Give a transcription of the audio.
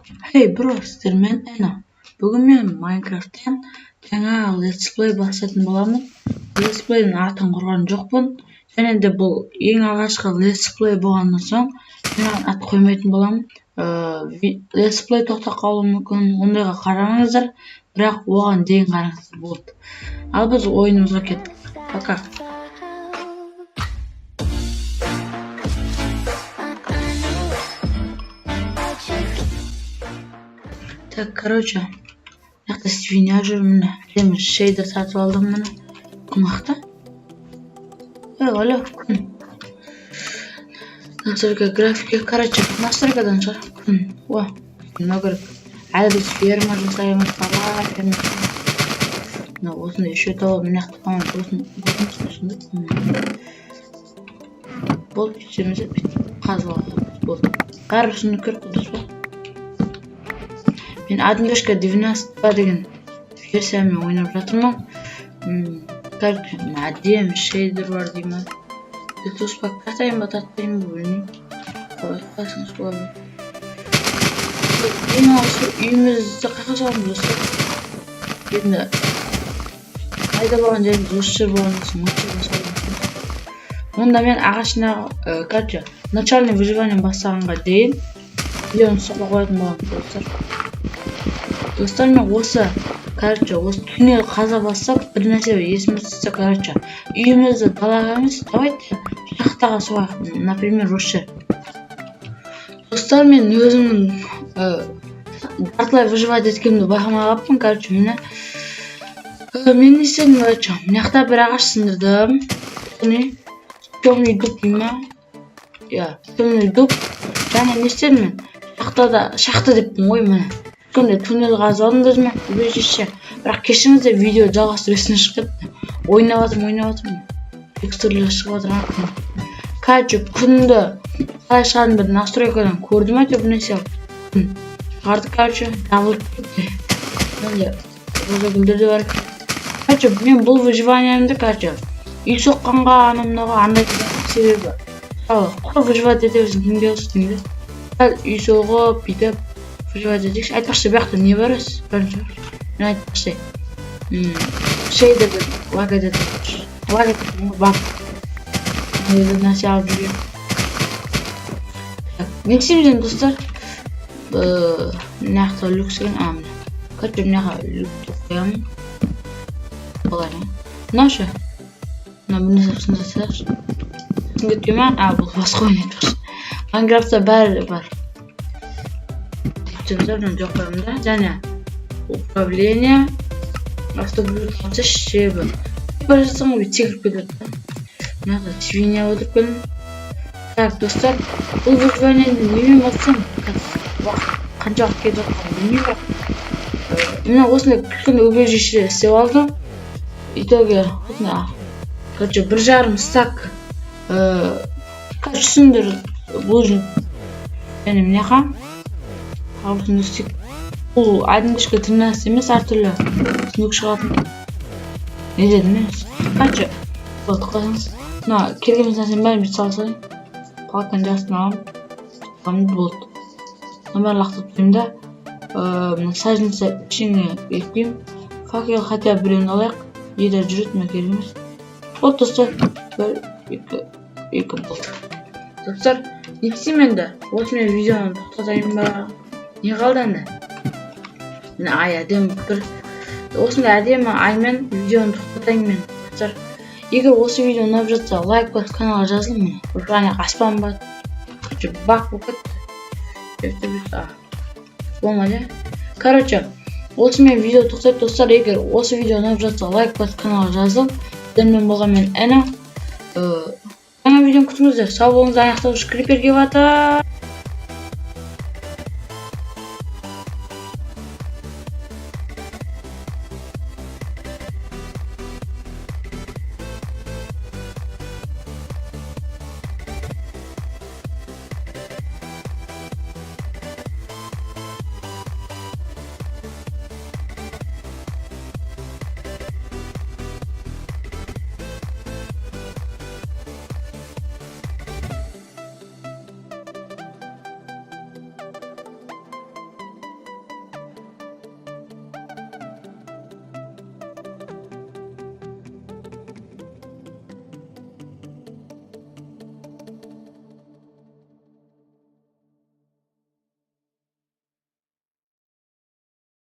Hey bro, сіздермен Эна. Бүгін мен Майнкрафттан жаңа летсплей бастайтын боламын. Летсплейдің атын құрған жоқпын. Және де бұл ең алғашқы летсплей болғаннан соң мен ат қоймайтын боламын. Летсплей тоқтап қалуы мүмкін, ондайға қарамаңыздар, бірақ оған дейін қараңыздар болды. Ал біз ойынымызға кеттік. Пока. Так, короче, мынақты свинья жүр, міне темір шейдер сатып алдым, міне қымақты. Алло, күн. Настройка графики, короче, настройкадан шығар. Күн, мынау керек. Әлі біз ферма жасаймыз, бала ферма. Мынау осында еще тауып, мынақты қамын болды, ішеміз қазып алып болды. Қарбысыны көріп қылдыз ба? Мен 1.12 деген версиямен ойнап жатырмын. Короче, әдемі шейдер бар деймін. Туспақ тартайын ба, тартайын ба, білмеймін. Қалай қасыңыз болады. Ең алысы үйімізді қаққа саламыз достар. Енді қайда болған жеріміз осы жер болған соң мөлшерді саламыз. Онда мен ағашына, короче, начальный выживание бастағанға дейін видеоны соқпа қоятын боламын достар. Достар, мен осы туннел қаза бастап, бір нәрсе есіме түсті, короче. Үйімізді далаға емес, давайте шахтаға соғайық, например, осы жер. Достар, мен өзімнің жартылай выживать еткенімді байқамай қалыппын, короче, мені. Мен не істедім, короче, мынақта бір ағаш сындырдым. Темный дуб деймін. Темный дуб. Және не істедім мен? Шахта деппін ғой, мені. Күнде туннел қазып алдым дедім мен, убежище. Бірақ кешіңізде видео жалғастырысына шығып кетті. Ойнап жатырмын. Текстурлер шығып жатыр. Короче, күнді қалай шығатын бір настройкадан көрдім әйтеуір бір нәрсе алып. Күн шығарды, короче, дабыл кетті. Менде розагүлдер де бар. Короче, мен бұл выживаниямды, короче, үй соққанға, анамнаға андай себебі. Құр выживать етеміздің кімге ұстыңды. Үй соғып, бүйтіп выживать етейікші. Айтпақшы, бияқта не бар өз? Мен айтпақшы. Шейдерді лаг етеді. Лаг етеді, баг. Өзі нәрсе алып жүрген. Не істеймізден, достар? Мынақта люкс деген амын. Короче, мынаға люкті қоямын. Олар, мынау ше? Мына бір нәрсе сында сәдақшы. Сынға өткемен, бұл басқа ойын етпақшы. Майнкрафтта бәрі бар. Мен жоқ қойымда. Және управление, автобус қанша шебі. Бір жасың өй секіріп кетеді. Мынақта свинья өтіп келін. Так, достар, бұл выживаниені немен бастым? Қанша уақыт кетіп жатқан білмеймін. Мына осындай күлкен убежище істеп алдым. Итоге, короче, 1,5 стак түсіндір бұлжын. Және мынақа қабылсын өстік. Бұл 1.13 емес, әртүрлі түсіндік шығатын. Не дедім мен? Короче, болды қойыңыз. Мына келгеніміз нәрсен бәрін бет салсайын. Қалқан жасын алам. Қамды болды. Номер лақтып тұрмын да. Мына сажынса ішіңе екпеймін. Факел хотя біреуін алайық. Еді жүрет ме келгіміз. Болды достар. 1-2 болды. Достар, не істейм енді? Осымен видеоны тоқтатайын ба? Не қалды енді? Міне ай әдемі пікір. Осындай әдемі аймен видеоны тоқтатайын мен. Достар, егер осы видео ұнап жатса, лайк басып каналға жазылың мені. Және аспан ба? Бақ болып кетті. Болмады. Короче, осымен видео тоқтатып достар, егер осы видео ұнап жатса, лайк басып каналға жазылың. Сіздермен болған мен Эна. Жаңа видеоны күтіңіздер. Сау болыңыздар, аяқтауыш криперге батыр.